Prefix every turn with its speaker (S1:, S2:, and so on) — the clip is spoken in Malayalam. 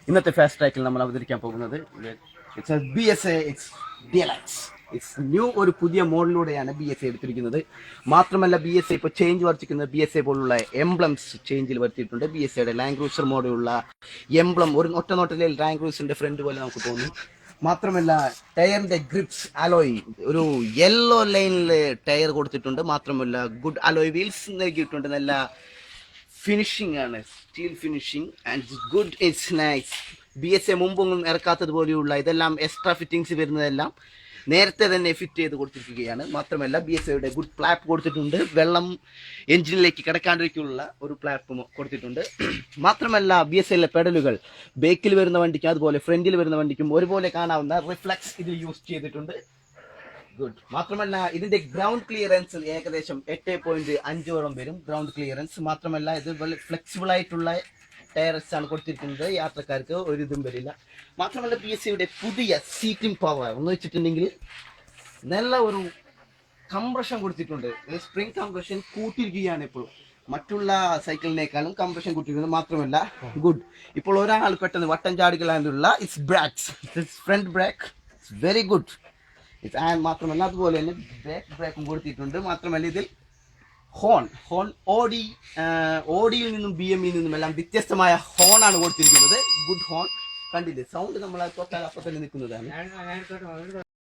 S1: ഇന്നത്തെ ഫാസ്റ്റ് ട്രാക്കിൽ നമ്മൾ അവതരിക്കാൻ പോകുന്നത് BSA Deluxe. ഇറ്റ്സ് ന്യൂ ഒരു പുതിയ മോഡലിലൂടെയാണ് BSA എടുത്തിരിക്കുന്നത്. മാത്രമല്ല BSA ഇപ്പോൾ ചേഞ്ച് വർത്തിക്കുന്നത് BSA പോലുള്ള എംബ്ലംസ് ചേഞ്ചിൽ വരുത്തിയിട്ടുണ്ട്. BSAയുടെ ലാൻഡ് ക്രൂസർ മോഡലുള്ള എംബ്ലം ഒരു ഒറ്റ നോട്ടലിൽ ലാൻഡ് ക്രൂസറിന്റെ ഫ്രണ്ട് പോലെ നമുക്ക് തോന്നും. മാത്രമല്ല ടയറിന്റെ ഗ്രിപ്സ് അലോയ് ഒരു യെല്ലോ ലൈനിൽ ടയർ കൊടുത്തിട്ടുണ്ട്. മാത്രമല്ല ഗുഡ് അലോയ് വീൽസ് നൽകിയിട്ടുണ്ട്. നല്ല ഫിനിഷിംഗ് ആണ്, steel finishing and good it's nice. BSA മുമ്പൊന്നും ഇറക്കാത്തത് പോലെയുള്ള ഇതെല്ലാം എക്സ്ട്രാ ഫിറ്റിങ്സ് വരുന്നതെല്ലാം നേരത്തെ തന്നെ ഫിറ്റ് ചെയ്ത് കൊടുത്തിരിക്കുകയാണ്. മാത്രമല്ല BSAയുടെ ഗുഡ് പ്ലാപ്പ് കൊടുത്തിട്ടുണ്ട്. വെള്ളം എഞ്ചിനിലേക്ക് കിടക്കാണ്ടിരിക്കുള്ള ഒരു പ്ലാപ്പ് കൊടുത്തിട്ടുണ്ട്. മാത്രമല്ല BSAയിലെ പെഡലുകൾ ബേക്കിൽ വരുന്ന വണ്ടിക്കും അതുപോലെ ഫ്രണ്ടിൽ വരുന്ന വണ്ടിക്കും ഒരുപോലെ കാണാവുന്ന റിഫ്ലക്സ് ഇതിൽ യൂസ് ചെയ്തിട്ടുണ്ട്. ഗുഡ്. മാത്രമല്ല ഇതിന്റെ ഗ്രൗണ്ട് ക്ലിയറൻസ് ഏകദേശം 8.5 വരും ഗ്രൗണ്ട് ക്ലിയറൻസ്. മാത്രമല്ല ഇത് ഫ്ലെക്സിബിൾ ആയിട്ടുള്ള ടയർസ് ആണ് കൊടുത്തിരിക്കുന്നത്. യാത്രക്കാർക്ക് ഒരു ഇതും വരില്ല. മാത്രമല്ല BSAയുടെ പുതിയ സീറ്റിംഗ് പവർ എന്ന് വെച്ചിട്ടുണ്ടെങ്കിൽ നല്ല ഒരു കംപ്രഷൻ കൊടുത്തിട്ടുണ്ട്. സ്പ്രിംഗ് കംപ്രഷൻ കൂട്ടിയിരിക്കുകയാണ്. ഇപ്പോൾ മറ്റുള്ള സൈക്കിളിനേക്കാളും കംപ്രഷൻ കൂട്ടിയിരിക്കുന്നത്. മാത്രമല്ല ഗുഡ്, ഇപ്പോൾ ഒരാൾ പെട്ടെന്ന് വട്ടം ചാടുകളായുള്ള it's brakes front brake very good. മാത്രമല്ല അതുപോലെ തന്നെ ബ്രേക്കും കൊടുത്തിട്ടുണ്ട്. മാത്രമല്ല ഇതിൽ ഹോൺ ഓഡിയിൽ നിന്നും BME നിന്നും എല്ലാം വ്യത്യസ്തമായ ഹോണാണ് കൊടുത്തിരിക്കുന്നത്. ഗുഡ് ഹോൺ കണ്ടില്ലേ, സൗണ്ട് നമ്മൾ തൊട്ടാൽ അപ്പം തന്നെ നിൽക്കുന്നതാണ്.